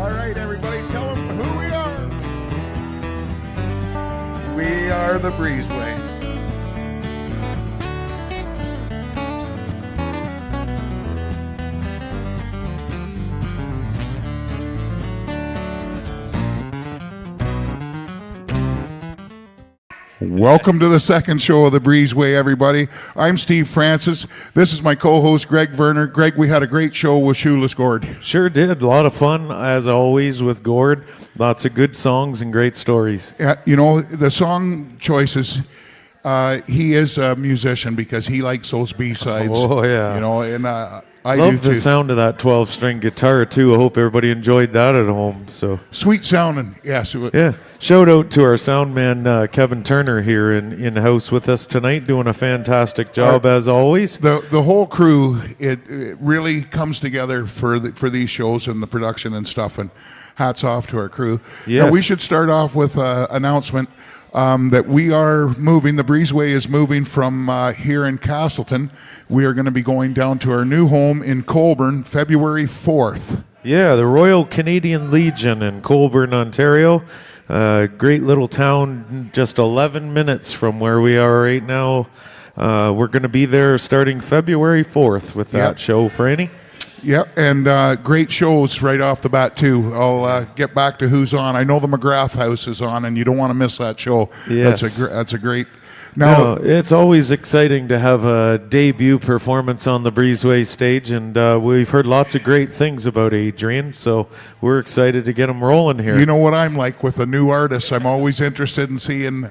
All right, everybody, tell them who we are. We are the Breezeway. Welcome to the second show of the Breezeway, everybody. I'm Steve Francis. This is my co-host, Greg Verner. Greg, we had a great show with Shoeless Gord. Sure did. A lot of fun, as always, with Gord. Lots of good songs and great stories. Yeah, you know, the song choices, he is a musician because he likes those B-sides. Oh, yeah. You know, and I love do the too. sound of that 12-string guitar, too. I hope everybody enjoyed that at home. So Sweet sounding, yes. yeah. Shout out to our sound man, Kevin Turner, here in the house with us tonight, doing a fantastic job, as always. The whole crew, it really comes together for these shows and the production and stuff, and hats off to our crew. Yes. Now, we should start off with an announcement that we are moving. The Breezeway is moving from here in Castleton. We are going to be going down to our new home in Colborne, February 4th. Yeah, the Royal Canadian Legion in Colborne, Ontario. Great little town, just 11 minutes from where we are right now. We're going to be there starting February 4th with that show, Franny. Yep, and great shows right off the bat, too. I'll get back to who's on. I know the McGrath House is on, and you don't want to miss that show. Yes. That's a great... Now, it's always exciting to have a debut performance on the Breezeway stage, and we've heard lots of great things about Adrian, so we're excited to get him rolling here. You know what I'm like with a new artist. I'm always interested in seeing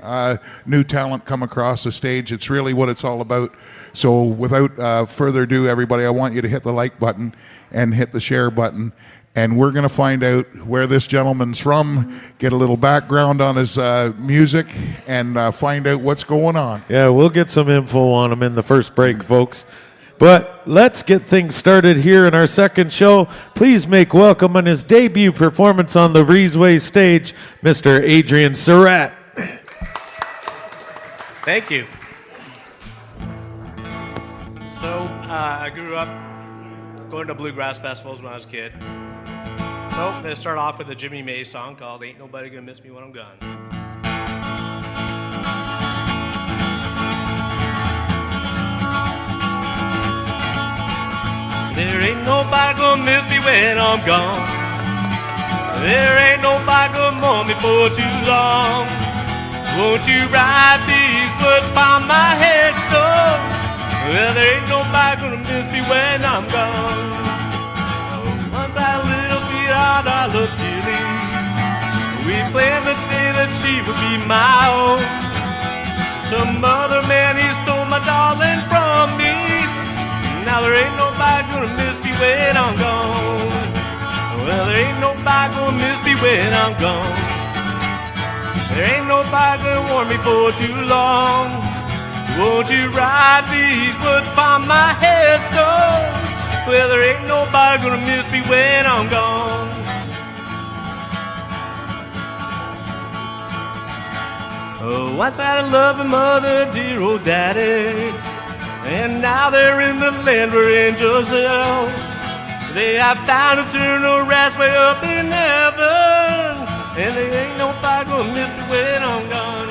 new talent come across the stage. It's really what it's all about. So without further ado, everybody, I want you to hit the like button and hit the share button. And we're going to find out where this gentleman's from, get a little background on his music, and find out what's going on. Yeah, we'll get some info on him in the first break, folks. But let's get things started here in our second show. Please make welcome on his debut performance on the Breezeway stage, Mr. Adrian Sirett. Thank you. So, I grew up going to bluegrass festivals when I was a kid. So, I'm going to start off with a Jimmy May song called Ain't Nobody Gonna Miss Me When I'm Gone. There ain't nobody gonna miss me when I'm gone. There ain't nobody gonna mourn me for too long. Won't you write these words upon my headstone? Well, there ain't nobody gonna miss me when I'm gone. Once I had a little sweetheart I loved dearly. We planned the day that she would be my own. Some other man, he stole my darling from me. Now there ain't nobody gonna miss me when I'm gone. Well, there ain't nobody gonna miss me when I'm gone. There ain't nobody gonna warn me for too long. Won't you write these words upon my headstone? Well, there ain't nobody gonna miss me when I'm gone. Oh, once I had a loving mother, dear old daddy, and now they're in the land where angels dwell. They have found eternal rest way up in heaven, and there ain't nobody gonna miss me when I'm gone.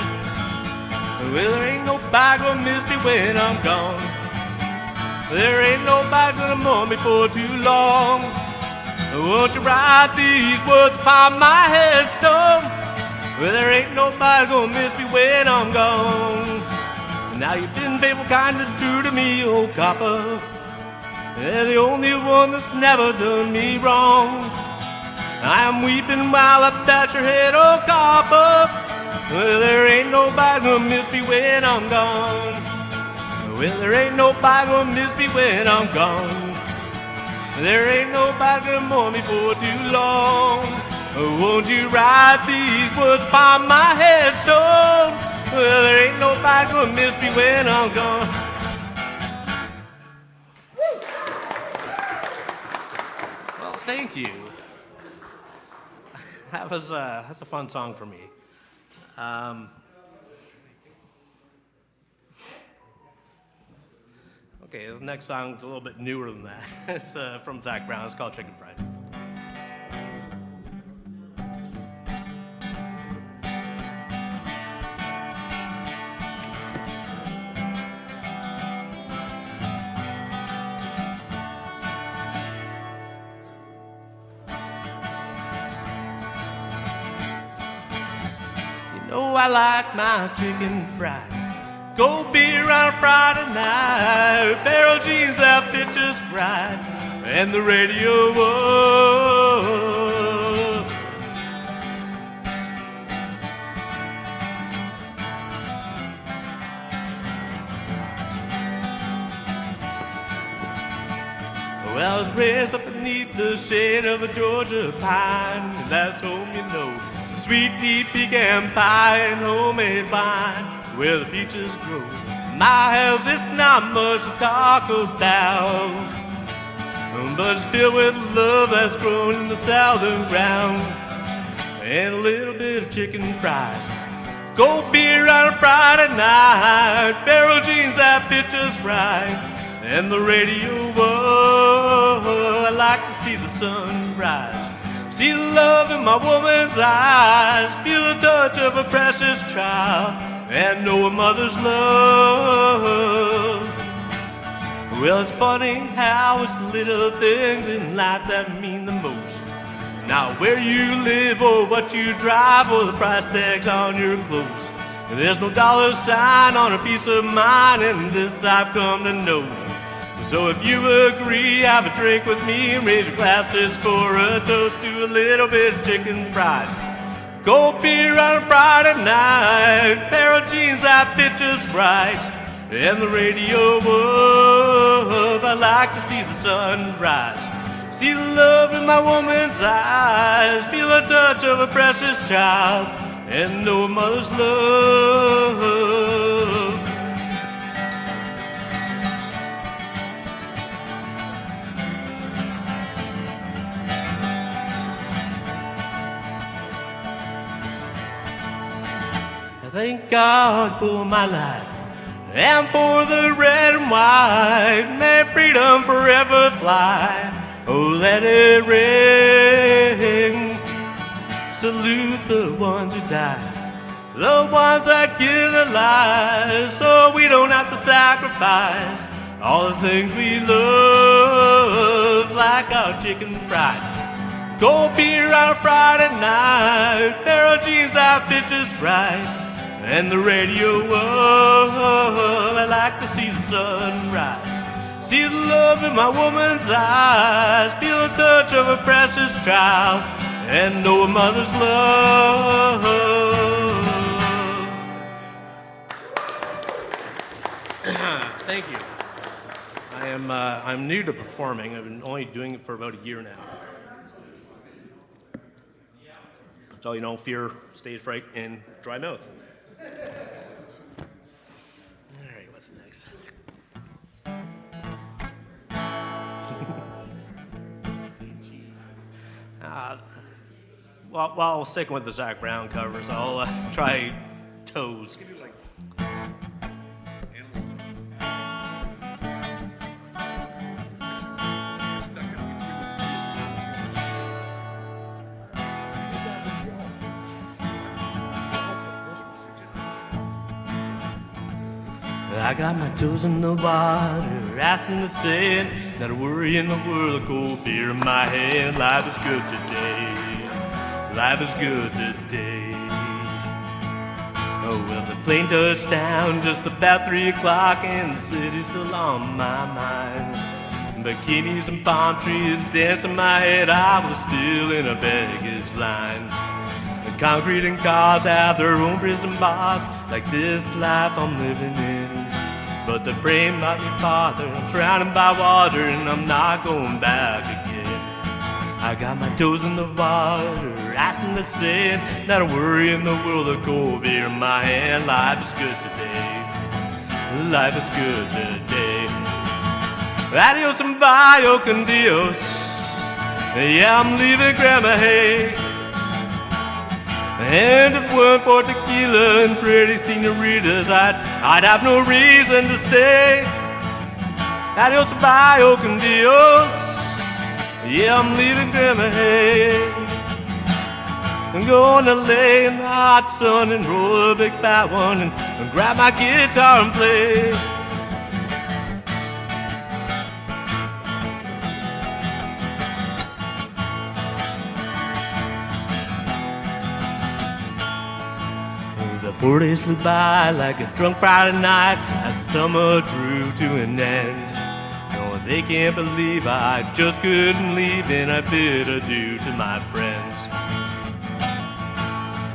Well, there ain't nobody gonna miss me when I'm gone. There ain't nobody gonna mourn me for too long. Won't you write these words upon my headstone? Well, there ain't nobody gonna miss me when I'm gone. Now you've been faithful, kind and true to me, old copper. You're the only one that's never done me wrong. I am weeping while I pat your head, old copper. Well, there ain't nobody gonna miss me when I'm gone. Well, there ain't nobody gonna miss me when I'm gone. There ain't nobody gonna mourn me for too long. Won't you write these words upon my headstone? Well, there ain't nobody gonna miss me when I'm gone. Well, thank you. That's a fun song for me. Okay, the next song's a little bit newer than that. It's from Zach Brown. It's called Chicken Fried. Oh, I like my chicken fried. Cold beer on a Friday night, barrel jeans that fit just right, and the radio. Well, I was raised up beneath the shade of a Georgia pine, and that's home, you know. Sweet tea, pecan pie, and homemade wine, where the peaches grow. My house is not much to talk about, but it's filled with love that's grown in the southern ground, and a little bit of chicken fried. Cold beer on a Friday night, barrel jeans that fit just right, and the radio. I like to see the sun rise, see the love in my woman's eyes, feel the touch of a precious child, and know a mother's love. Well, it's funny how it's the little things in life that mean the most. Now where you live or what you drive or the price tags on your clothes, there's no dollar sign on a piece of mind, and this I've come to know. So if you agree, have a drink with me and raise your glasses for a toast to a little bit of chicken fried. Cold beer on a Friday night, pair of jeans that fit just right, and the radio up. I like to see the sun rise, see the love in my woman's eyes, feel the touch of a precious child, and know a mother's love. Thank God for my life and for the red and white. May freedom forever fly. Oh, let it ring. Salute the ones who die, the ones that give their lives, so we don't have to sacrifice all the things we love, like our chicken fried. Cold beer on a Friday night, pair of jeans that fit just right, and the radio up. I like to see the sun rise, see the love in my woman's eyes, feel the touch of a precious child, and know a mother's love. Thank you. I'm new to performing. I've been only doing it for about a year now. So you know, fear, stage fright, and dry mouth. All right, what's next? While sticking with the Zac Brown covers, I'll try Toes. I got my toes in the water, asking the sand, not a worry in the world, a cold beer in my hand. Life is good today, life is good today. Oh, well, the plane touched down just about 3 o'clock, and the city's still on my mind. Bikinis and palm trees dancing in my head, I was still in a baggage line. The concrete and cars have their own prison bars, like this life I'm living in. But the brain might be farther, I'm surrounded by water, and I'm not going back again. I got my toes in the water, asking the sand, not a worry in the world, a cold beer in my hand. Life is good today, life is good today. Adios and vaya con Dios, yeah, I'm leaving Grandma Hay. And if it weren't for tequila and pretty senoritas, I'd have no reason to stay. Adios, bye, con Dios. Yeah, I'm leaving Grandma Hay. I'm gonna lay in the hot sun and roll a big fat one and grab my guitar and play. 4 days flew by like a drunk Friday night as the summer drew to an end. No, they can't believe I just couldn't leave, and I bid adieu to my friends.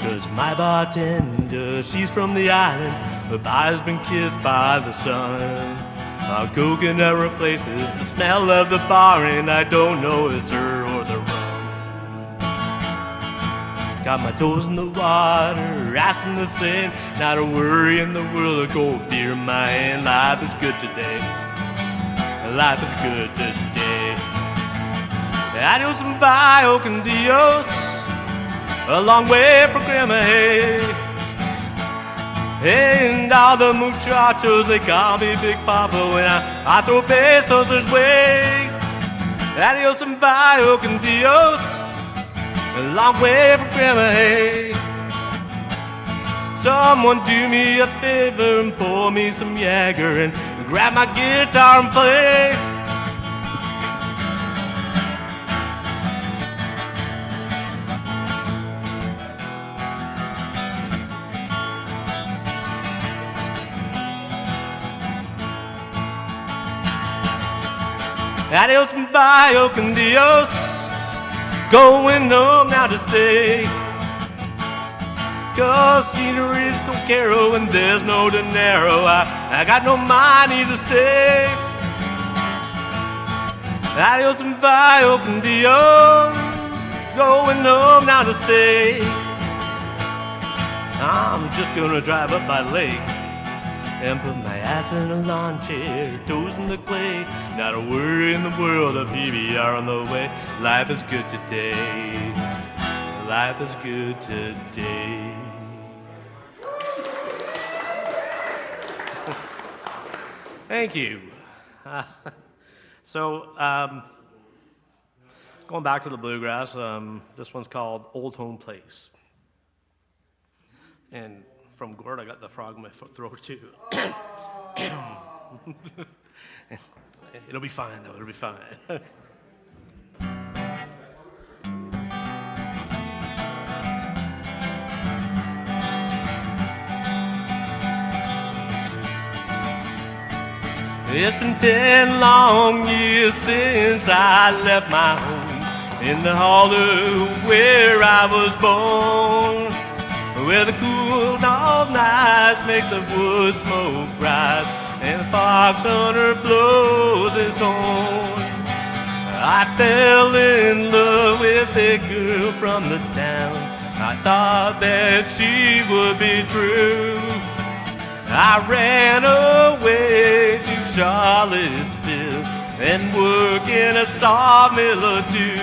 'Cause my bartender, she's from the island, her body's been kissed by the sun. My coconut replaces the smell of the bar, and I don't know it's her or the rum. Got my toes in the water, ass in the sand, not a worry in the world, a cold beer in my hand. Life is good today. Life is good today. Adios and bye, con Dios. A long way from Grandma Hay. And all the muchachos, they call me Big Papa when I throw pesos his way. Adios and bye, con Dios. A long way from Grandma Hay. Someone do me a favor and pour me some Jagger and grab my guitar and play. Adios and bye, con Dios. Going home now to stay. 'Cause sceneries don't care when there's no dinero. I got no money to stay. Adios and bye, con Dios. Going home now to stay. I'm just gonna drive up by lake and put my ass in a lawn chair, toes in the clay. Not a worry in the world, a PBR on the way. Life is good today. Life is good today. Thank you. Going back to the bluegrass, this one's called Old Home Place. And from Gord, I got the frog in my throat too. It'll be fine though, it'll be fine. It's been 10 long years since I left my home in the hollow where I was born, where the cool dog nights make the wood smoke rise and the fox hunter blows his horn. I fell in love with a girl from the town. I thought that she would be true. I ran away to Charlottesville and worked in a sawmill or two.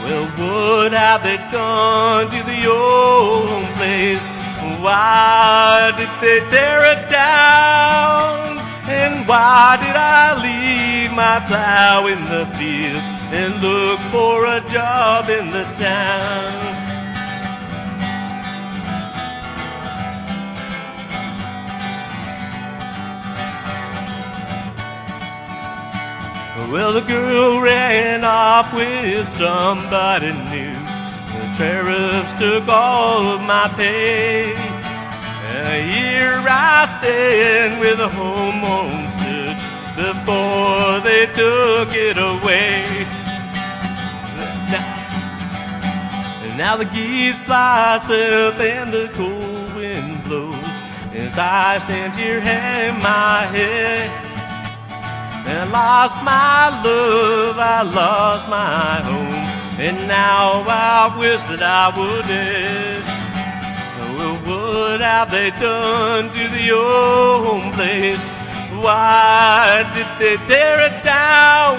Well, what have they done to the old home place? Why did they tear it down? And why did I leave my plow in the field and look for a job in the town? Well, the girl ran off with somebody new. The tariffs took all of my pay. And here I stand with a home stood before they took it away. Now the geese fly south and the cold wind blows as I stand here hang my head. And I lost my love, I lost my home, and now I wish that I would dead. Well, what have they done to the old home place? Why did they tear it down?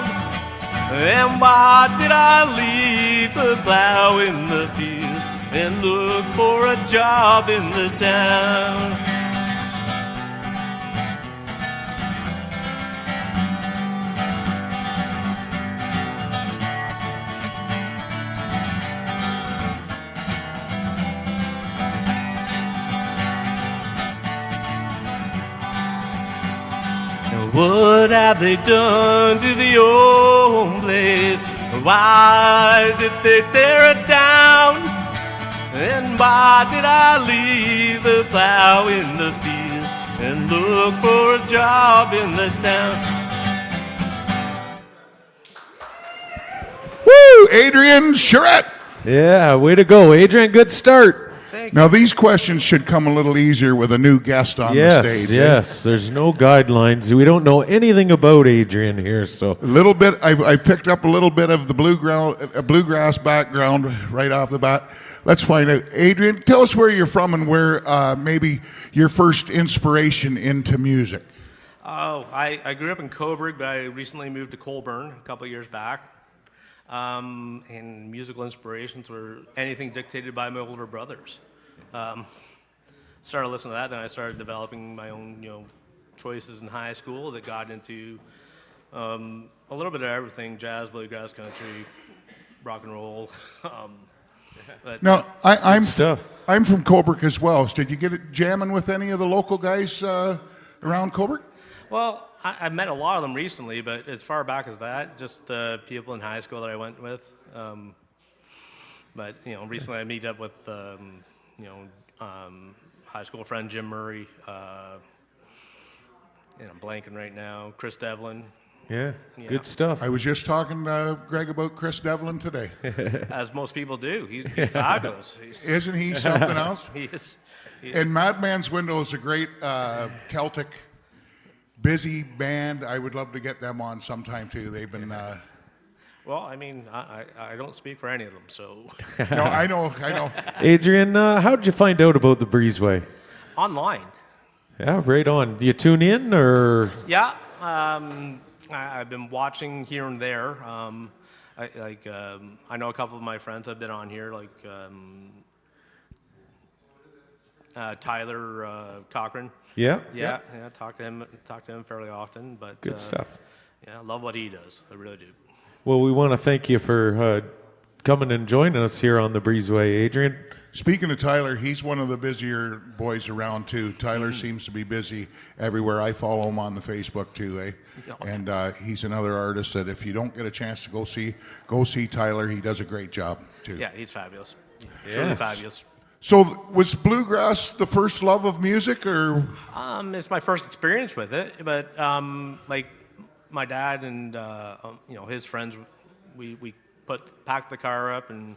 And why did I leave the plow in the field and look for a job in the town? What have they done to the old place? Why did they tear it down? And why did I leave the plow in the field and look for a job in the town? Woo! Adrian Sirett. Yeah, way to go, Adrian. Good start. Now, these questions should come a little easier with a new guest on the stage. Yes, there's no guidelines. We don't know anything about Adrian here, so. A little bit, I've picked up a little bit of the bluegrass background right off the bat. Let's find out. Adrian, tell us where you're from and where maybe your first inspiration into music. Oh, I grew up in Coburg, but I recently moved to Colburn a couple of years back. And musical inspirations were anything dictated by my older brothers. Started listening to that, then I started developing my own, choices in high school that got into a little bit of everything: jazz, bluegrass, country, rock and roll. Now, I'm stuff. I'm from Coburg as well. Did you get it jamming with any of the local guys around Coburg? Well, I've met a lot of them recently, but as far back as that, just people in high school that I went with. But recently I meet up with high school friend Jim Murray. I'm blanking right now. Chris Devlin. Yeah, good stuff. I was just talking to Greg about Chris Devlin today. As most people do. He's fabulous. Isn't he something else? He is. And Madman's Window is a great Celtic busy band. I would love to get them on sometime too. They've been. Well, I mean, I don't speak for any of them, so. No, I know. Adrian, how did you find out about the Breezeway? Online. Yeah, right on. Do you tune in or? Yeah, I've been watching here and there. I know a couple of my friends have been on here, like Tyler Cochran. Yeah. Yeah. Talk to him fairly often. But good stuff. Yeah, I love what he does. I really do. Well, we want to thank you for coming and joining us here on the Breezeway, Adrian. Speaking of Tyler, he's one of the busier boys around too. Tyler seems to be busy everywhere. I follow him on the Facebook too, eh? And he's another artist that if you don't get a chance to go see Tyler. He does a great job too. Yeah, he's fabulous. Truly fabulous. So was bluegrass the first love of music, or? It's my first experience with it, but like my dad and his friends, we packed the car up, and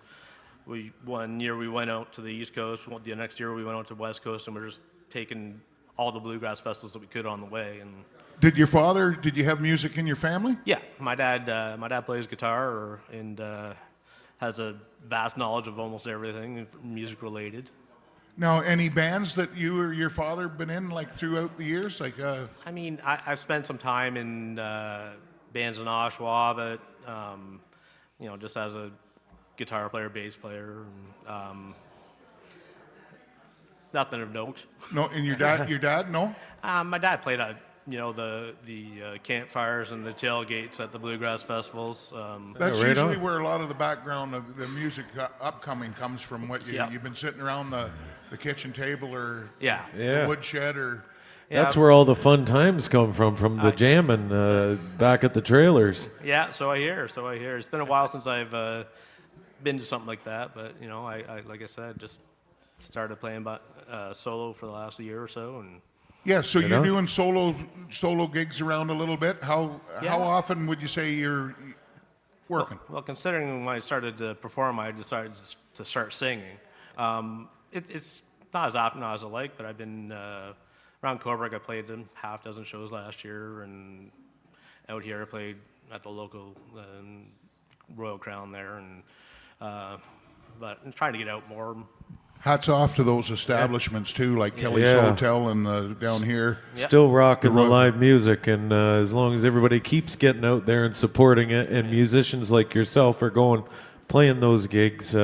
one year we went out to the East Coast. The next year we went out to the West Coast, and we're just taking all the bluegrass festivals that we could on the way. And did you have music in your family? Yeah, my dad plays guitar and has a vast knowledge of almost everything music related. Now, any bands that you or your father been in like throughout the years? Like, I mean, I've spent some time in bands in Oshawa, but just as a guitar player, bass player, nothing of note. No, and your dad, no? My dad played the campfires and the tailgates at the bluegrass festivals. That's right usually on. where a lot of the background of the music upcoming comes from. What you've been sitting around the kitchen table or the woodshed or. That's where all the fun times come from the jamming back at the trailers. Yeah, so I hear. It's been a while since I've been to something like that, but I like I said, just started playing solo for the last year or so, and. Yeah, so you're doing solo gigs around a little bit. How often would you say you're working? Well, considering when I started to perform, I decided to start singing. It's not as often as I like, but I've been around Coburg. I played a half dozen shows last year, and out here I played at the local Royal Crown there, and but I'm trying to get out more. Hats off to those establishments too, like Kelly's Hotel and down here. Still rocking the live music, and as long as everybody keeps getting out there and supporting it, and musicians like yourself are playing those gigs,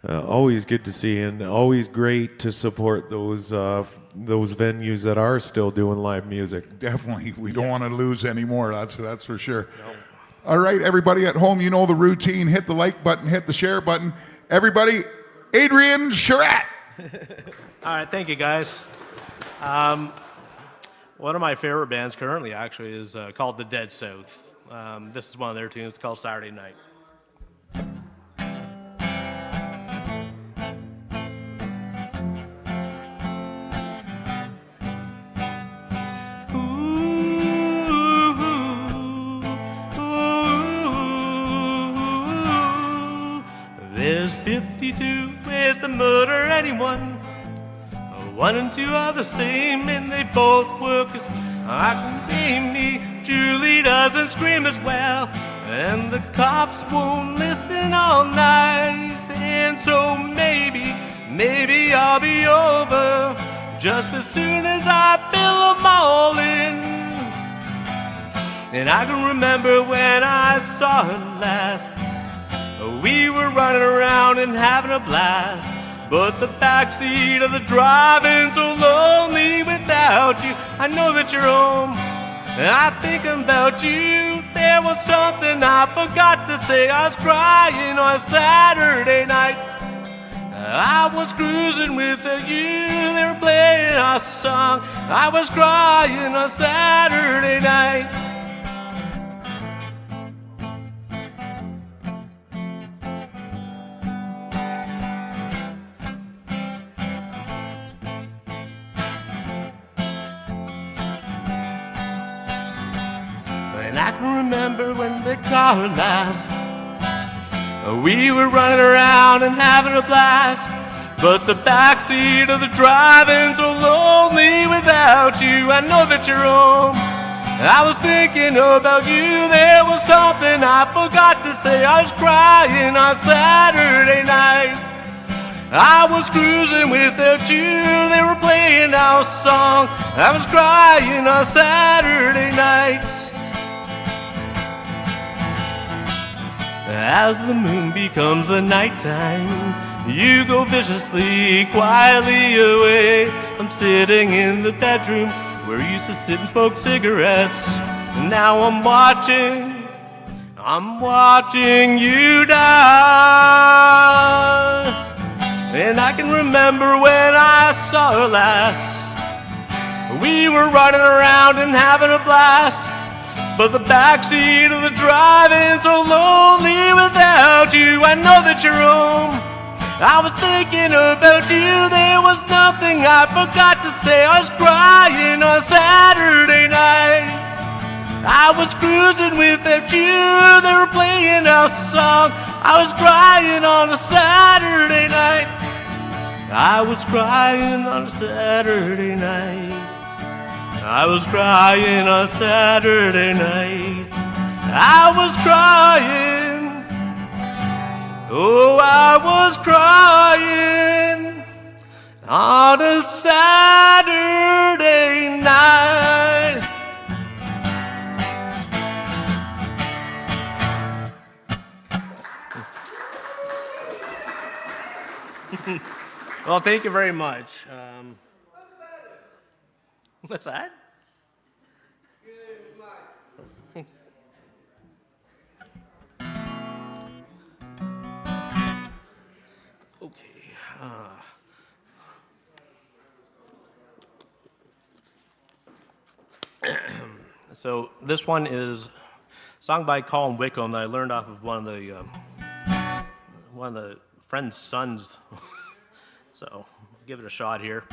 always good to see, and always great to support those venues that are still doing live music. Definitely, we don't want to lose any more. That's for sure. No. All right, everybody at home, you know the routine. Hit the like button, hit the share button. Everybody. Adrian Sirett. All right, thank you, guys. One of my favorite bands currently, actually, is called The Dead South. This is one of their tunes called Saturday Night. There's 52 ways to murder anyone. 1 and 2 are the same, and they both work as I can name me. Julie doesn't scream as well, and the cops won't listen all night. And so maybe I'll be over just as soon as I fill them all in. And I can remember when I saw her last. We were running around and having a blast, but the backseat of the drive-in so lonely without you. I know that you're home, and I think about you. There was something I forgot to say. I was crying on a Saturday night. I was cruising with you. They were playing our song. I was crying on a Saturday night. And I can remember when the car last. We were running around and having a blast, but the backseat of the drive-in so lonely without you. I know that you're home. I was thinking about you. There was something I forgot to say. I was crying on Saturday night. I was cruising without you. They were playing our song. I was crying on Saturday nights. As the moon becomes the nighttime, you go viciously, quietly away. I'm sitting in the bedroom where you used to sit and smoke cigarettes. And now I'm watching you die. And I can remember when I saw her last. We were running around and having a blast, but the backseat of the drive-in so lonely without you. I know that you're home. I was thinking about you. There was nothing I forgot to say. I was crying on Saturday night. I was cruising without you. They were playing our song. I was crying on a Saturday night. I was crying on a Saturday night. I was crying on Saturday night. I was crying. Oh, I was crying on a Saturday night. Well, thank you very much. What's that? Okay. So this one is a song by Colin Wickham that I learned off of one of the friend's sons. So give it a shot here.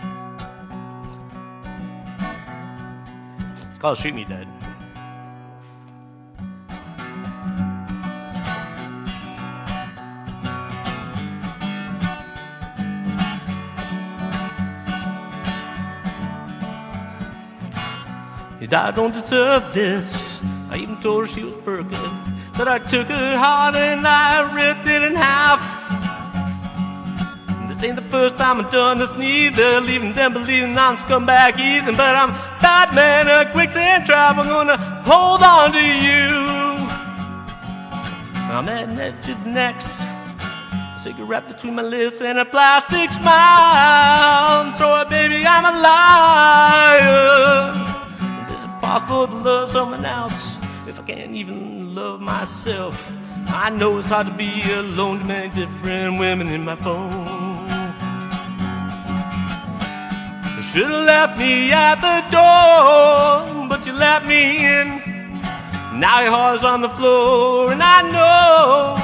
It's called Shoot Me Dead. I don't deserve this. I even told her she was broken, but I took her heart and I ripped it in half. This ain't the first time I've done this neither, leaving them believing I'm scumbag heathen. But I'm Batman, a quicksand trap. I'm gonna hold on to you. I'm heading to the next, a cigarette between my lips and a plastic smile. So baby, I'm a liar. Possible to love someone else if I can't even love myself. I know it's hard to be alone to many different women in my phone. You should have left me at the door, but you let me in. Now your heart's on the floor, and I know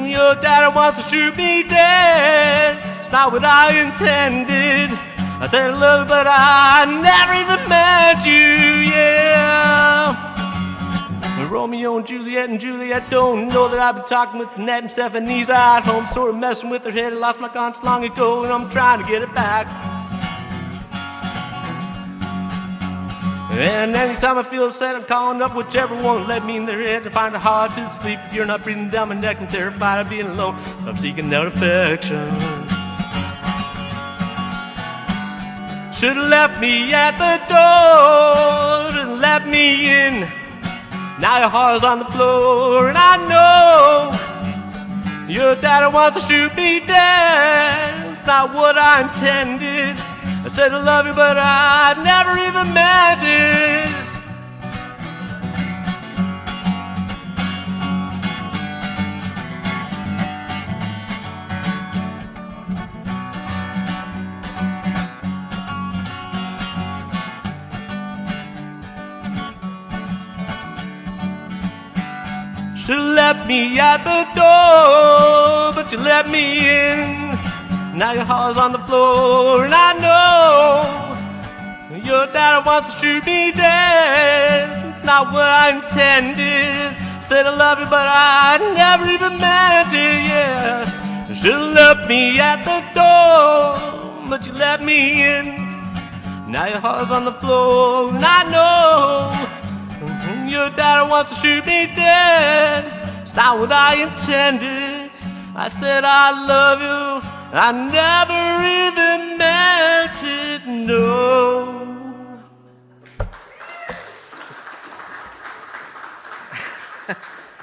your daddy wants to shoot me dead. It's not what I intended. I said I love you, but I never even met you, yeah. Romeo and Juliet don't know that I've been talking with Ned and Stephanie's at home, sort of messing with their head. I lost my conscience long ago, and I'm trying to get it back. And anytime I feel upset, I'm calling up whichever one let me in their head to find it hard to sleep. If you're not breathing down my neck, I'm terrified of being alone. I'm seeking out affection. Should've left me at the door, should've let me in. Now your heart's on the floor, and I know your daddy wants to shoot me dead. It's not what I intended. I said I love you, but I never even meant it. Should've left me at the door, but you let me in. Now your heart's on the floor, and I know your daddy wants to shoot me dead. It's not what I intended. Said I love you, but I never even meant it, yeah. Should've left me at the door, but you let me in. Now your heart's on the floor, and I know your daddy wants to shoot me dead. It's not what I intended. I said I love you, I never even meant it, no.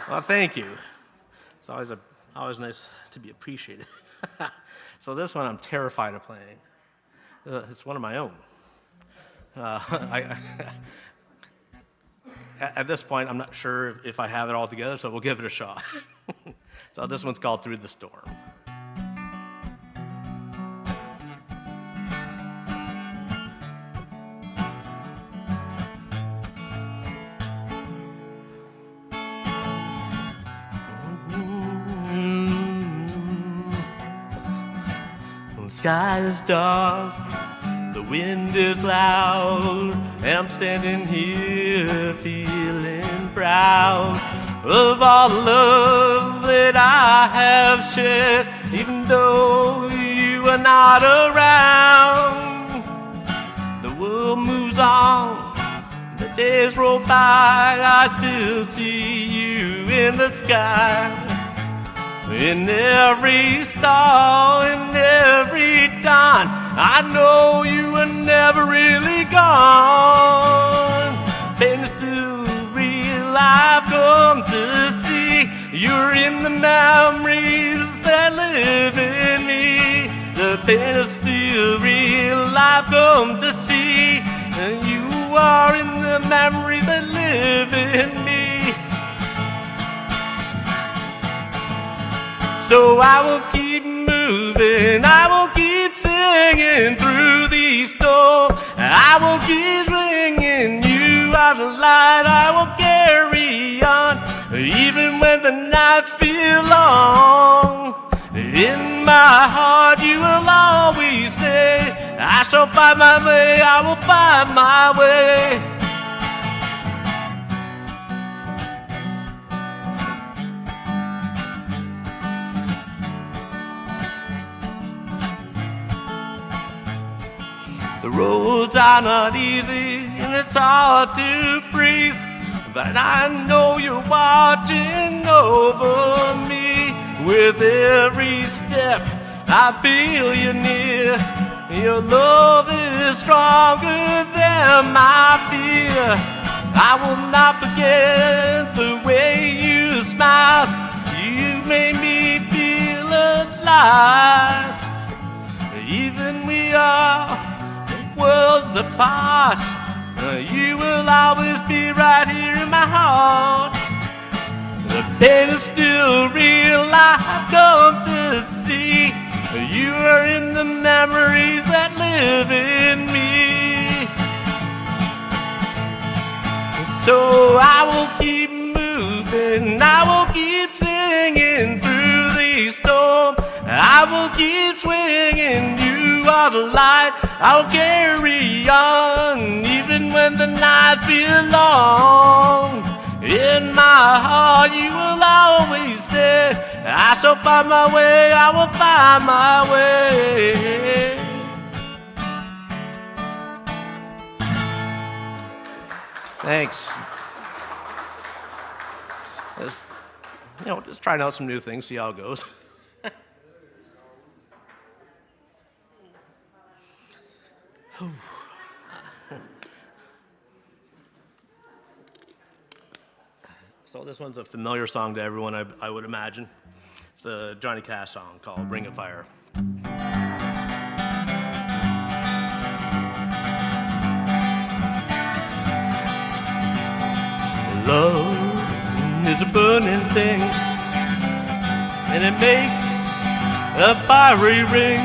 Well, thank you. It's always nice to be appreciated. So this one I'm terrified of playing. It's one of my own. At this point, I'm not sure if I have it all together, so we'll give it a shot. So this one's called Through the Storm. The sky is dark, the wind is loud, and I'm standing here feeling proud of all the love that I have shared, even though you are not around. The world moves on, the days roll by, I still see you in the sky. In every star, in every dawn, I know you were never really gone. Pain is still real, I've come to see. You're in the memories that live in me. The pain is still real, I've come to see. And you are in the memories that live in me. So I will keep moving, I will keep singing through these storms. I will keep ringing you out the light, I will carry on, even when the nights feel long. In my heart you will always stay. I shall find my way, I will find my way. The roads are not easy and it's hard to breathe, but I know you're watching over me. With every step I feel you near. Your love is stronger than my fear. I will not forget the way you smiled. You made me feel alive. Even we are worlds apart, you will always be right here in my heart. The pain is still real, I've come to see. You are in the memories that live in me. So I will keep moving, I will keep singing through these storms. I will keep swinging, you are the light, I'll carry on, even when the night feels long. In my heart you will always stay. I shall find my way, I will find my way. Thanks. Just trying out some new things, see how it goes. So this one's a familiar song to everyone, I would imagine. It's a Johnny Cash song called Ring of Fire. Love is a burning thing, and it makes a fiery ring.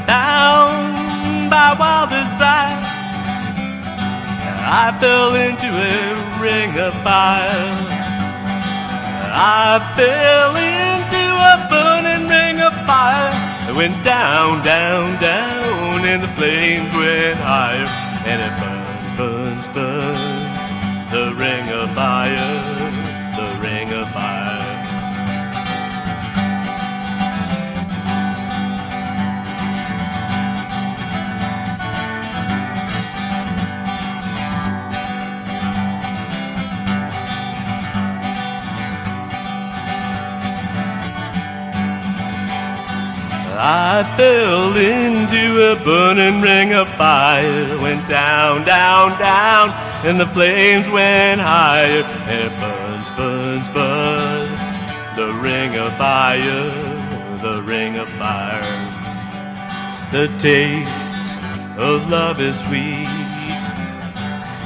Down by wild desire, I fell into a ring of fire. I fell into a burning ring of fire. It went down, down, down, and the flames went higher. And it burns, burns, burns. The ring of fire, the ring of fire. I fell into a burning ring of fire. Went down, down, down, and the flames went higher. And it burns, burns, burns. The ring of fire, the ring of fire. The taste of love is sweet,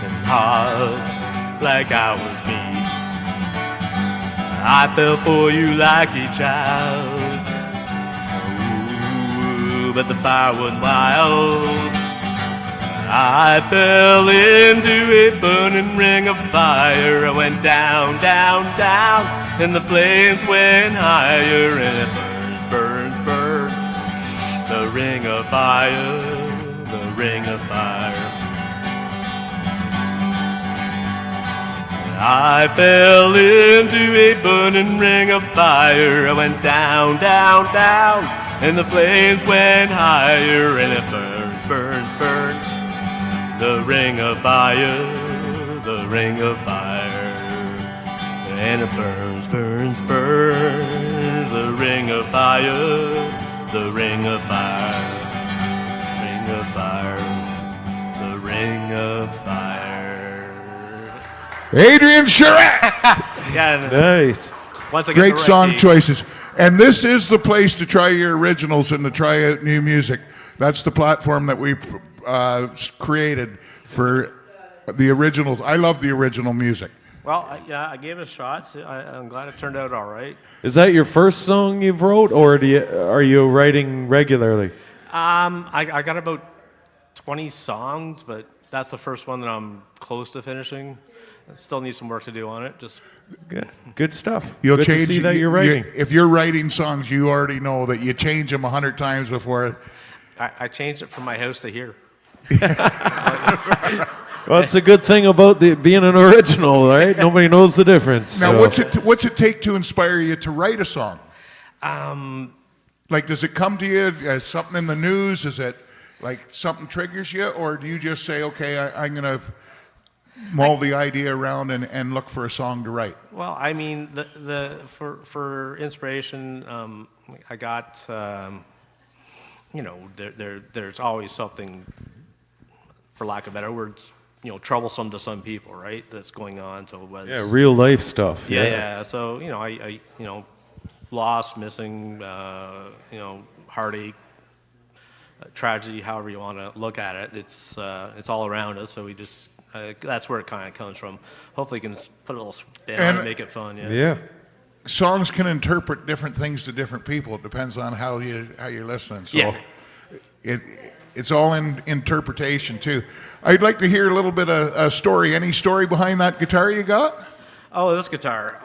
and hearts like ours beat. I fell for you like a child. But the fire was wild. I fell into a burning ring of fire. I went down, down, down, and the flames went higher. And it burns, burns, burns. The ring of fire, the ring of fire. I fell into a burning ring of fire. I went down, down, down, and the flames went higher. And it burns, burns, burns. The ring of fire, the ring of fire. And it burns, burns, burns. The ring of fire, the ring of fire. Ring of fire, the ring of fire. Adrian Sirett! Yeah, Nice. once I get Great the right song key. choices. And this is the place to try your originals and to try out new music. That's the platform that we created for the originals. I love the original music. Well, I gave it a shot. So I'm glad it turned out all right. Is that your first song you've wrote, or are you writing regularly? I got about 20 songs, but that's the first one that I'm close to finishing. I still need some work to do on it. Just Good stuff. You'll Good change to see that you're writing. if you're writing songs, you already know that you change them 100 times before. I changed it from my house to here. Well, it's a good thing about being an original, right? Nobody knows the difference. Now, so. what's it take to inspire you to write a song? Like, does it come to you as something in the news? Is it like something triggers you, or do you just say, okay, I'm going to mull the idea around and look for a song to write? Well, I mean, for inspiration, I got there's always something, for lack of better words, troublesome to some people, right? That's going on. So Yeah, real life stuff. Yeah. So I loss, missing, heartache, tragedy, however you want to look at it. It's all around us. So we just that's where it kind of comes from. Hopefully, you can put a little spin on it and make it fun. Yeah. Songs can interpret different things to different people. It depends on how you're listening. So Yeah. it's all in interpretation too. I'd like to hear a little bit of a story. Any story behind that guitar you got? Oh, this guitar.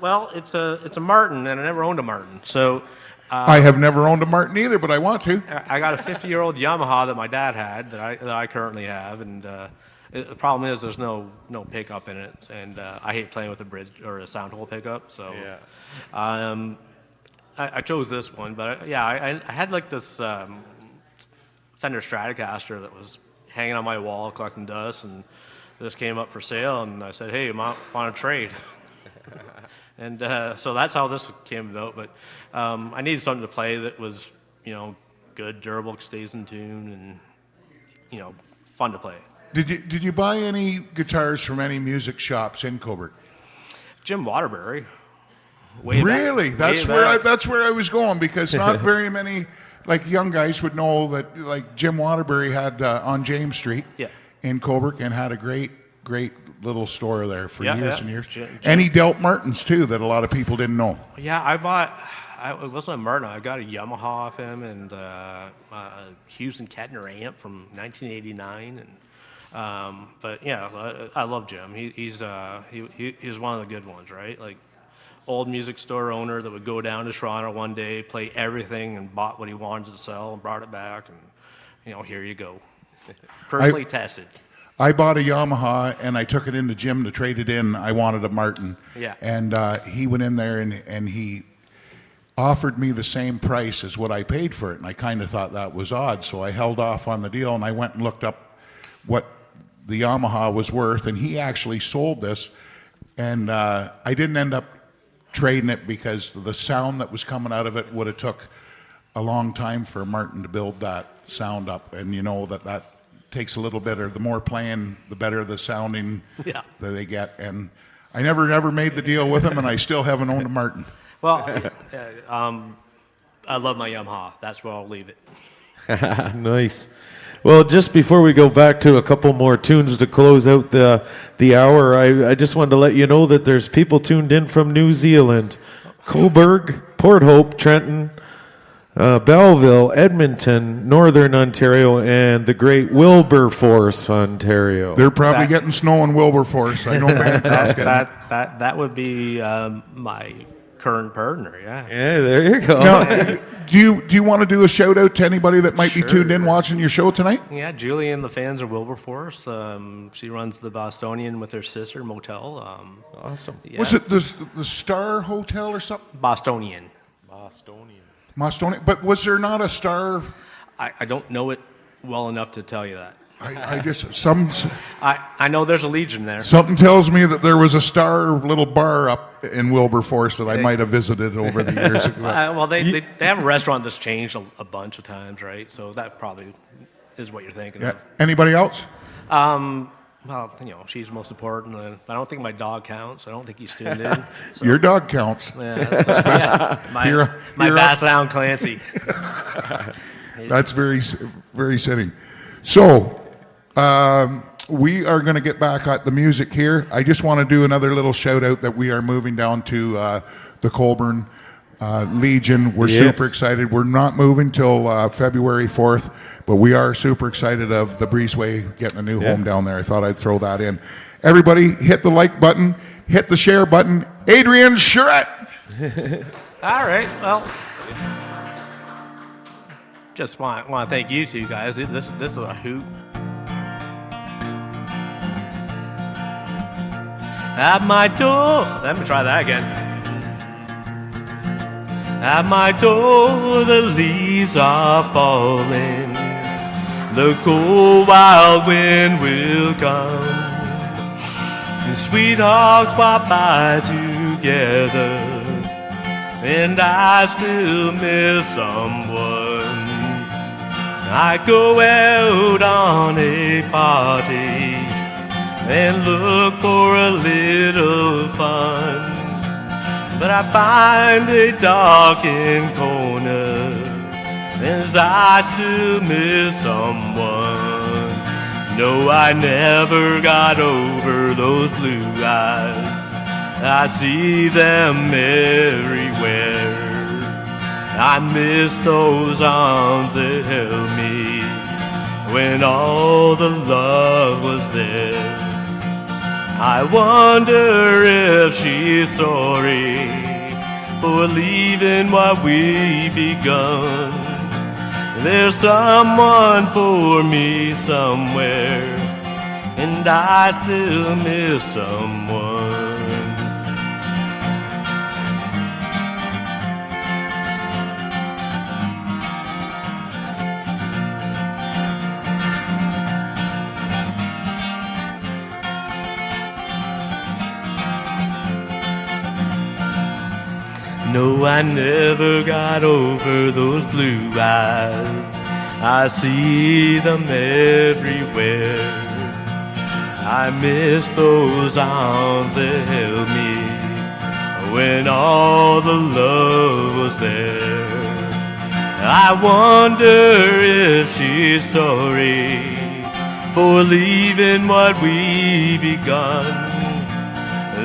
Well, it's a Martin, and I never owned a Martin. So I have never owned a Martin either, but I want to. I got a 50-year-old Yamaha that my dad had that I currently have, and The problem is there's no pickup in it, and I hate playing with a bridge or a sound hole pickup. So, I chose this one, but I had like this Fender Stratocaster that was hanging on my wall collecting dust, and this came up for sale, and I said, "Hey, you want to trade?" And so that's how this came about. But I needed something to play that was, good, durable, stays in tune, and fun to play. Did you buy any guitars from any music shops in Cobourg? Jim Waterbury. Really? That's where I was going, because not very many young guys would know that Jim Waterbury had on James Street in Cobourg and had a great little store there for years and years. And he dealt Martins too, that a lot of people didn't know. Yeah, it wasn't a Martin. I got a Yamaha off him and a Hughes and Kettner amp from 1989. But yeah, I love Jim. He's one of the good ones, right? Like old music store owner that would go down to Toronto one day, play everything, and bought what he wanted to sell and brought it back, and here you go, perfectly tested. I bought a Yamaha and I took it into Jim to trade it in. I wanted a Martin. Yeah. And he went in there and he offered me the same price as what I paid for it. And I kind of thought that was odd. So I held off on the deal and I went and looked up what the Yamaha was worth. And he actually sold this. And I didn't end up trading it because the sound that was coming out of it would have took a long time for Martin to build that sound up. And that takes a little bit, or the more playing, the better the sounding that they get. And I never made the deal with him, and I still haven't owned a Martin. Well, I love my Yamaha. That's where I'll leave it. Nice. Well, just before we go back to a couple more tunes to close out the hour, I just wanted to let you know that there's people tuned in from New Zealand, Cobourg, Port Hope, Trenton, Belleville, Edmonton, Northern Ontario, and the great Wilberforce, Ontario. They're probably getting snow in Wilberforce. I know that would be my current partner. Yeah, there you go. Now, do you want to do a shout out to anybody that might be tuned in watching your show tonight? Yeah, Julie and the fans of Wilberforce. She runs the Bostonian with her sister motel. Awesome. Yeah. Was it the Star Hotel or something? Bostonian. But was there not a Star? I don't know it well enough to tell you that. I know there's a Legion there. Something tells me that there was a Star little bar up in Wilberforce that I might have visited over the years. Well, they have a restaurant that's changed a bunch of times, right? So that probably is what you're thinking of. Anybody else? Well, she's most important. I don't think my dog counts. I don't think he's tuned in. So. Your dog counts. Yeah, my background, Clancy. That's very, very sitting. So, we are going to get back at the music here. I just want to do another little shout out that we are moving down to the Colburn Legion. We're super excited. We're not moving till February 4th, but we are super excited of the Breezeway getting a new home down there. I thought I'd throw that in. Everybody hit the like button, hit the share button. Adrian Sirett. All right, well, just want to thank you two guys. This is a hoot. At my door, let me try that again. At my door, the leaves are falling. The cold wild wind will come. And sweethearts walk by together, and I still miss someone. I go out on a party and look for a little fun, but I find a darkened corner as I still miss someone. No, I never got over those blue eyes. I see them everywhere. I miss those arms that held me when all the love was there. I wonder if she's sorry for leaving what we begun. There's someone for me somewhere, and I still miss someone. No, I never got over those blue eyes. I see them everywhere. I miss those arms that held me when all the love was there. I wonder if she's sorry for leaving what we begun.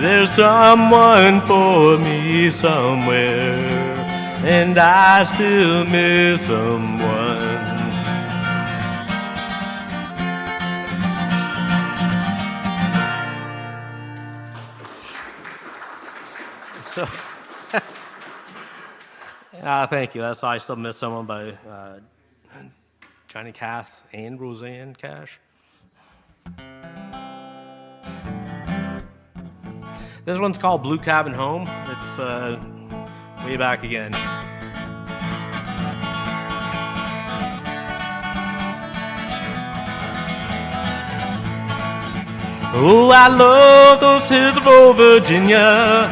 There's someone for me somewhere, and I still miss someone. So, thank you. That's I Still Miss Someone by Johnny Cash and Roseanne Cash. This one's called Blue Cabin Home. It's way back again. Oh, I love those hills of old Virginia,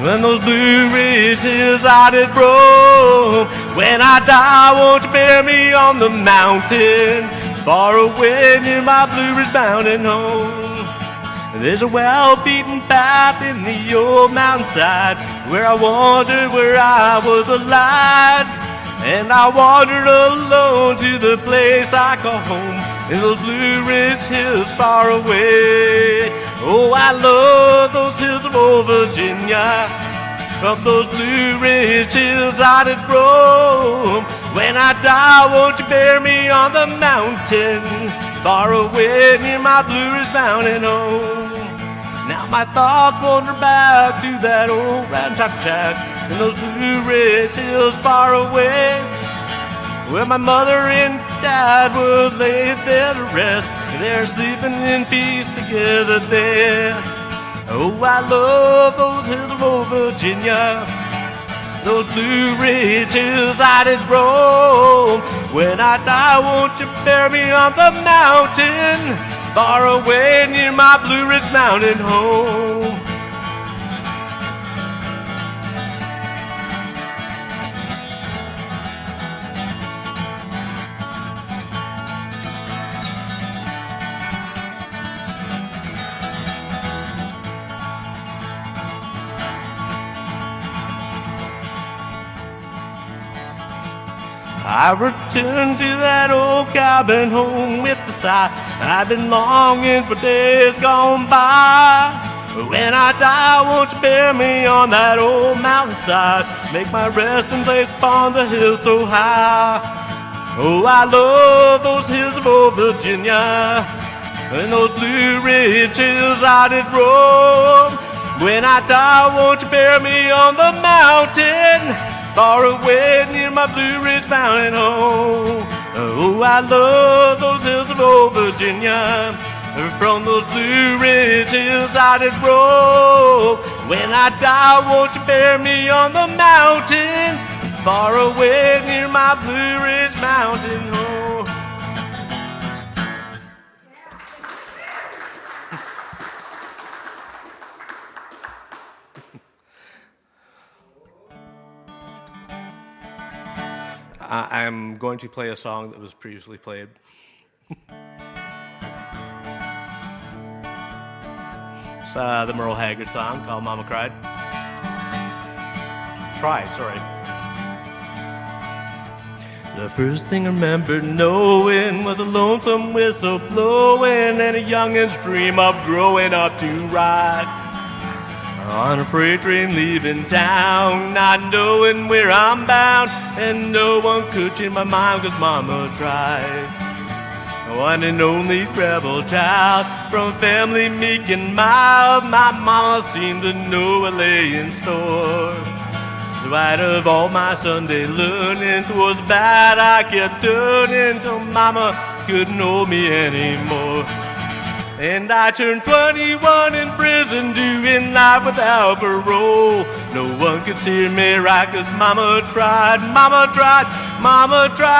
and those Blue Ridge hills I did roam. When I die, won't you bury me on the mountain, far away near my Blue Ridge mountain home. There's a well-beaten path in the old mountainside where I wandered where I was alive. And I wandered alone to the place I call home in those Blue Ridge hills far away. Oh, I love those hills of old Virginia. From those Blue Ridge hills I did roam. When I die, won't you bury me on the mountain, far away near my Blue Ridge mountain home. Now my thoughts wander back to that old round top shack in those Blue Ridge hills far away, where my mother and dad would lay there to rest. They're sleeping in peace together there. Oh, I love those hills of old Virginia, those Blue Ridge hills I did roam. When I die, won't you bury me on the mountain, far away near my Blue Ridge mountain home. I returned to that old cabin home with a sigh. I've been longing for days gone by. When I die, won't you bury me on that old mountainside, make my resting place upon the hill so high. Oh, I love those hills of old Virginia, and those Blue Ridge hills I did roam. When I die, won't you bury me on the mountain, far away near my Blue Ridge mountain home. Oh, I love those hills of old Virginia. From those Blue Ridge hills I did roam. When I die, won't you bury me on the mountain, far away near my Blue Ridge mountain home. I'm going to play a song that was previously played. It's the Merle Haggard song called Mama Cried. Sorry. The first thing I remember knowing was a lonesome whistle blowing and a youngin's dream of growing up to ride on a freight train leaving town, not knowing where I'm bound, and no one could change my mind 'cause Mama tried. One and only rebel child from family meek and mild, my mama seemed to know what lay in store. In spite of all my Sunday learning, was bad I kept turning till Mama couldn't hold me anymore. And I turned 21 in prison, doing life without parole. No one could steer me right, 'cause mama tried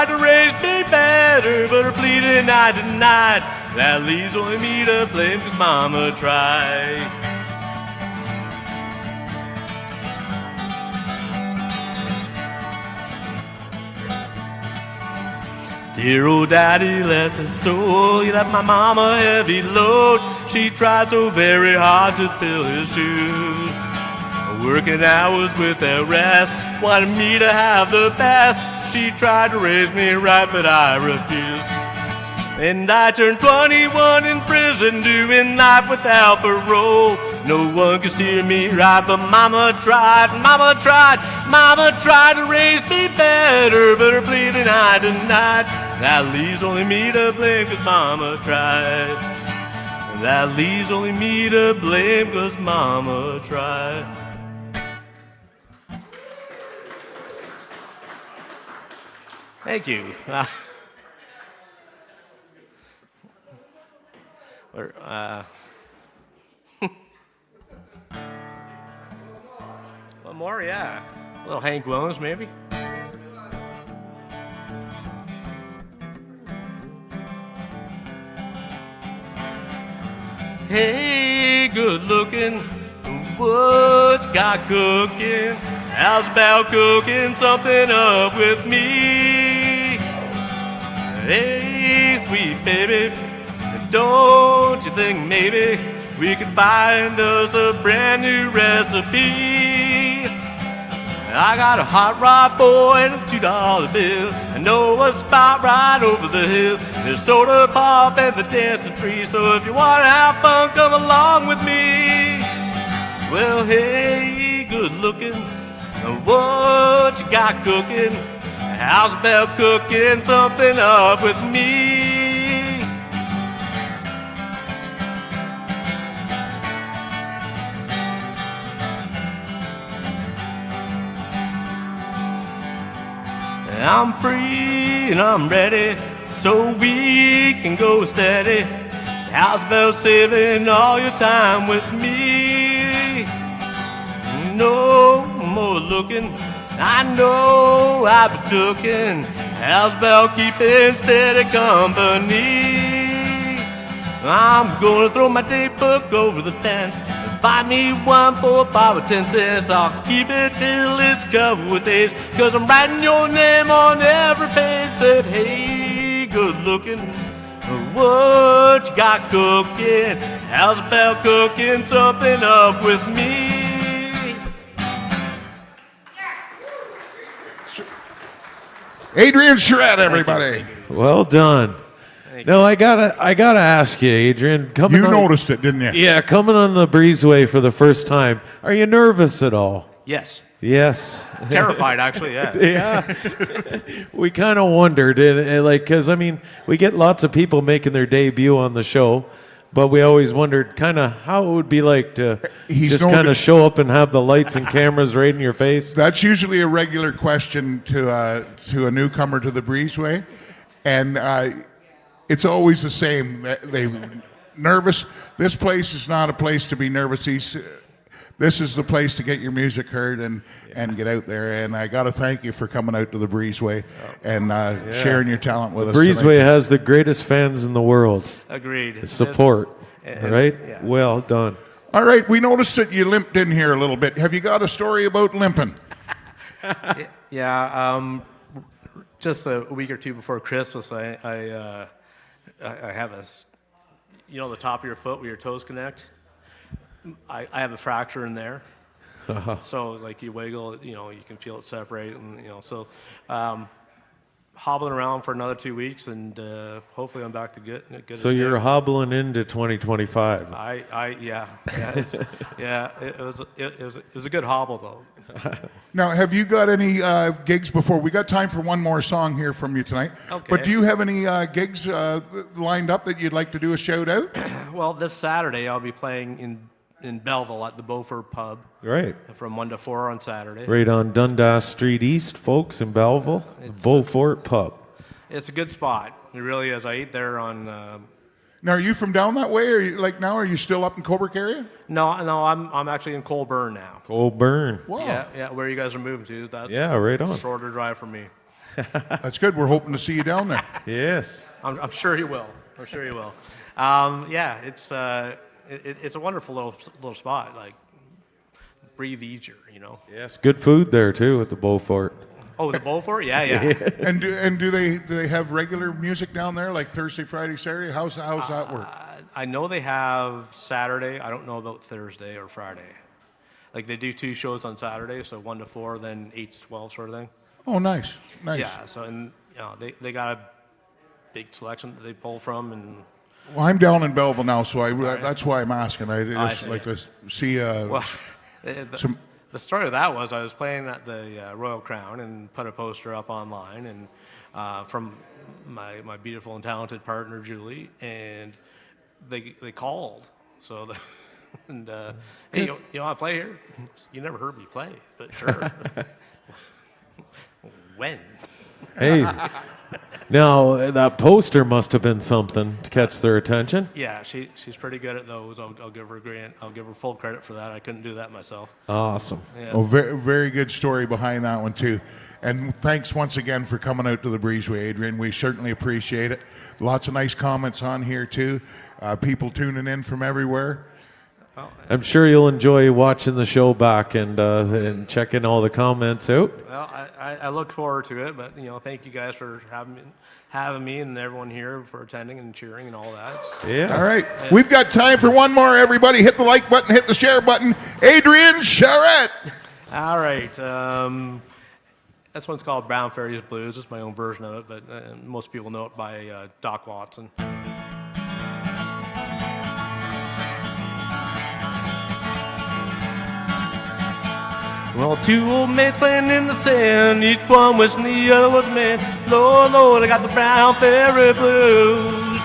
to raise me better, but her pleading I denied. That leaves only me to blame, 'cause mama tried. Dear old daddy left his soul, he left my mama a heavy load. She tried so very hard to fill his shoes. Working hours without rest, wanted me to have the best. She tried to raise me right, but I refused. And I turned 21 in prison, doing life without parole. No one could steer me right, but mama tried to raise me better, but her pleading I denied. That leaves only me to blame, 'cause mama tried. That leaves only me to blame, 'cause mama tried. Thank you. One more, yeah. A little Hank Williams, maybe. Hey, good looking, what you got cooking? How's about cooking something up with me? Hey, sweet baby, don't you think maybe we could find us a brand new recipe? I got a hot rod boy and a $2 bill. I know a spot right over the hill. There's soda pop and the dancing free. So if you want to have fun, come along with me. Well, hey, good looking, what you got cooking? How's about cooking something up with me? I'm free and I'm ready, so we can go steady. How's about saving all your time with me? No more looking, I know I've been looking. How's about keeping steady company? I'm gonna throw my day book over the fence. Find me one for 5 or 10 cents. I'll keep it till it's covered with age, 'cause I'm writing your name on every page. Said, hey, good looking, what you got cooking? How's about cooking something up with me? Adrian Sirett, everybody. Well done. No, I gotta ask you, Adrian. You noticed it, didn't you? Yeah, coming on the Breezeway for the first time. Are you nervous at all? Yes. Yes. Terrified, actually, yeah. Yeah. We kind of wondered, and like, because I mean, we get lots of people making their debut on the show, but we always wondered kind of how it would be like to just kind of show up and have the lights and cameras right in your face. That's usually a regular question to a newcomer to the Breezeway, and it's always the same. They nervous. This place is not a place to be nervous. This is the place to get your music heard and get out there. And I got to thank you for coming out to the Breezeway and sharing your talent with us. Breezeway has the greatest fans in the world. Agreed. Support, right? Yeah. Well done. All right, we noticed that you limped in here a little bit. Have you got a story about limping? Yeah, just a week or two before Christmas, I have the top of your foot where your toes connect. I have a fracture in there. So like you wiggle, you can feel it separate, and so hobbling around for another 2 weeks, and hopefully I'm back to good. So you're hobbling into 2025. It was a good hobble though. Now, have you got any gigs before? We got time for one more song here from you tonight. Okay. But do you have any gigs lined up that you'd like to do a shout out? Well, this Saturday I'll be playing in Belleville at the Beaufort Pub. Right. From 1 to 4 on Saturday. Right on Dundas Street East, folks, in Belleville. Beaufort Pub. It's a good spot. It really is. I ate there on Now, are you from down that way? Or are you still up in Cobourg area? No, I'm actually in Colburn now. Colburn. Wow. Yeah, where you guys are moving to. That's Right on. a shorter drive for me. That's good. We're hoping to see you down there. Yes. I'm sure you will. I'm sure you will. It's a wonderful little spot. Like, breathe easier, Yes, good food there too at the Beaufort. Oh, the Beaufort? Yeah. And do they have regular music down there, like Thursday, Friday, Saturday? How's that work? I know they have Saturday. I don't know about Thursday or Friday. Like, they do 2 shows on Saturday, so 1 to 4, then 8 to 12 sort of thing. Oh, nice. Yeah, so they got a big selection that they pull from, and Well, I'm down in Belleville now, so that's why I'm asking. I just see. like to see some. The story of that was I was playing at the Royal Crown and put a poster up online, and from my beautiful and talented partner Julie, and they called. So hey, you want to play here? You never heard me play, but sure. When? Hey, now that poster must have been something to catch their attention. Yeah, she's pretty good at those. I'll give her I'll give her full credit for that. I couldn't do that myself. Awesome. Yeah. Oh, very, very good story behind that one too. And thanks once again for coming out to the Breezeway, Adrian. We certainly appreciate it. Lots of nice comments on here too. People tuning in from everywhere. I'm sure you'll enjoy watching the show back and checking all the comments out. Well, I look forward to it, but thank you guys for having me and everyone here for attending and cheering and all that. Yeah. All right. We've got time for one more, everybody. Hit the like button, hit the share button. Adrian Sirett. All right. This one's called Brown Fairies Blues. It's my own version of it, but most people know it by Doc Watson. Well, 2 old men playing in the sand, each one wishing the other was a man. Lord, Lord, I got the brown fairy blues.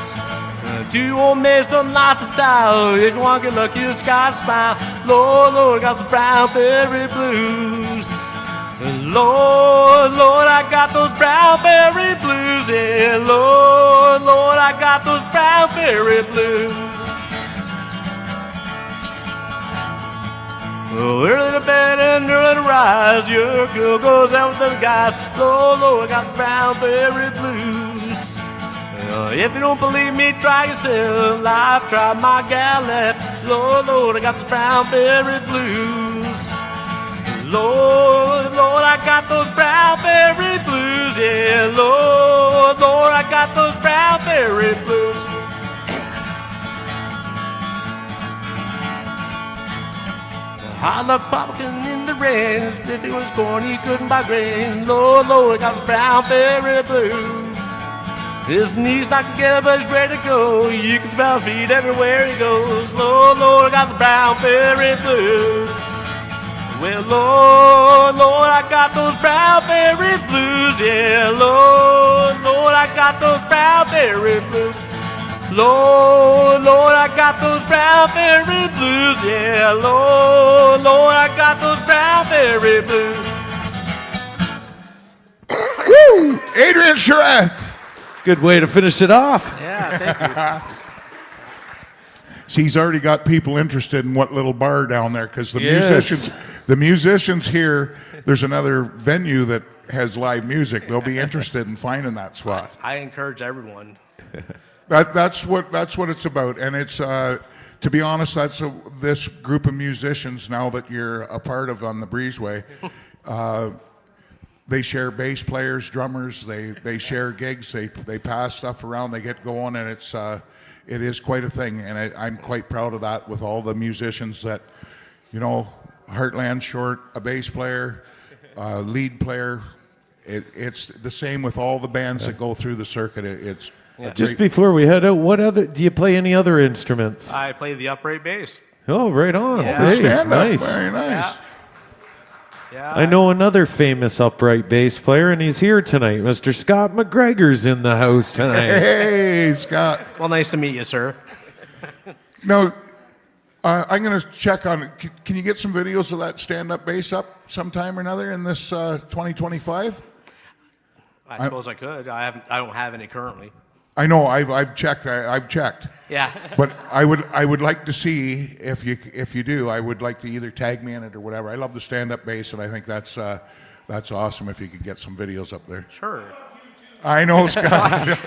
2 old men done lots of style. If you want to get lucky, you just gotta smile. Lord, Lord, I got the brown fairy blues. Lord, Lord, I got those brown fairy blues. Yeah, Lord, Lord, I got those brown fairy blues. Oh, early to bed and early to rise, your girl goes out with the guys. Lord, Lord, I got the brown fairy blues. If you don't believe me, try yourself. I've tried my gal left. Lord, Lord, I got the brown fairy blues. Lord, Lord, I got those brown fairy blues. Yeah, Lord, Lord, I got those brown fairy blues. Hard luck pumpkin in the rain. If he was born, he couldn't buy grain. Lord, Lord, I got the brown fairy blues. His knees knocked together, but he's ready to go. You can smell his feet everywhere he goes. Lord, Lord, I got the brown fairy blues. Well, Lord, Lord, I got those brown fairy blues. Yeah, Lord, Lord, I got those brown fairy blues. Lord, Lord, I got those brown fairy blues. Yeah, Lord, Lord, I got those brown fairy blues. Woo! Adrian Sirett. Good way to finish it off. Yeah, thank you. See, he's already got people interested in what little bar down there because Yes. the musicians here. There's another venue that has live music. They'll be interested in finding that spot. I encourage everyone. That's what it's about, and it's to be honest, that's this group of musicians now that you're a part of on the Breezeway. They share bass players, drummers. They share gigs. They pass stuff around. They get going, and it is quite a thing. And I'm quite proud of that with all the musicians that, Heartland short a bass player, lead player. It's the same with all the bands that go through the circuit. It's Just before we head out, do you play any other instruments? I play the upright bass. Oh, right on. Yeah. Hey, stand up. nice. Very nice. Yeah. I know another famous upright bass player, and he's here tonight. Mr. Scott McGregor's in the house tonight. Hey, Scott. Well, nice to meet you, sir. No, I'm going to check on. Can you get some videos of that stand-up bass up sometime or another in this 2025? I suppose I could. I don't have any currently. I know. I've checked. I've checked. Yeah. But I would like to see if you do. I would like to either tag me in it or whatever. I love the stand-up bass, and I think that's awesome if you could get some videos up there. Sure. I know, Scott.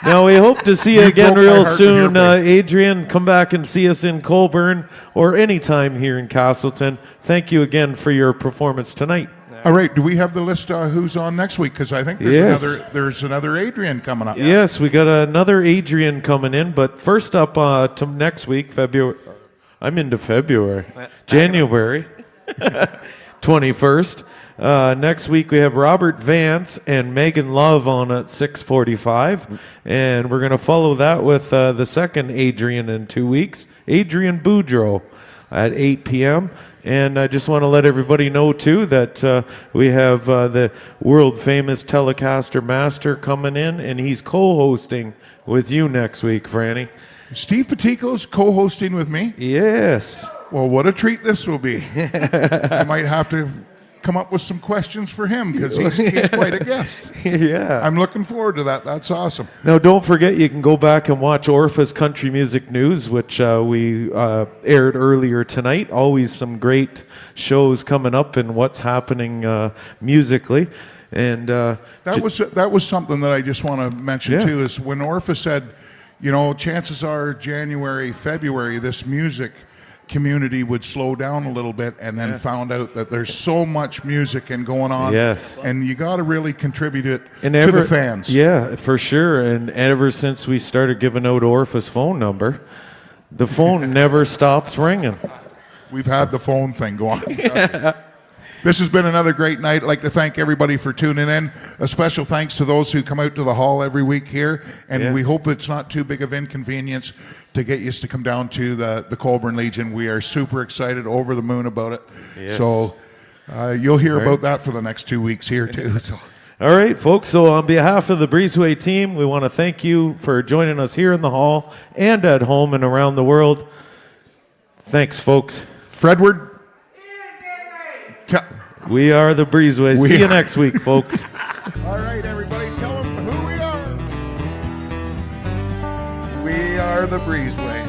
Now, we hope to see you You again broke my real heart with your soon. bass. Adrian, come back and see us in Colborne or anytime here in Castleton. Thank you again for your performance tonight. All right. Do we have the list who's on next week? Because I think there's another Adrian coming up. Yes, we got another Adrian coming in. But first up to next week, February. I'm into February. January 21st. Next week we have Robert Vance and Megan Love on at 6:45, and we're going to follow that with the second Adrian in 2 weeks, Adrian Boudreau at 8 p.m. And I just want to let everybody know too that we have the world famous Telecaster Master coming in, and he's co-hosting with you next week, Franny. Steve Petico's co-hosting with me. Yes. Well, what a treat this will be. I might have to come up with some questions for him because he's quite a guest. Yeah. I'm looking forward to that. That's awesome. Now, don't forget, you can go back and watch Orpha's Country Music News, which we aired earlier tonight. Always some great shows coming up and what's happening musically. And that was something that I just want to mention Yeah. too. Is when Orpha said, chances are January, February, this music community would slow down a little bit, and then found out that there's so much music and going on. Yes. And you got to really contribute it and to the fans. Yeah, for sure. And ever since we started giving out Orpha's phone number, the phone never stops ringing. We've had the phone thing go on. This has been another great night. I'd like to thank everybody for tuning in. A special thanks to those who come out to the hall every week here. And we hope it's not too big of inconvenience to get you to come down to the Colborne Legion. We are super excited, over the moon about it. Yes. So you'll hear about that for the next 2 weeks here too. So. All right, folks. So on behalf of the Breezeway team, we want to thank you for joining us here in the hall and at home and around the world. Thanks, folks. Fredward. We are the Breezeway. See you next week, folks. All right, everybody, tell them who we are. We are the Breezeway.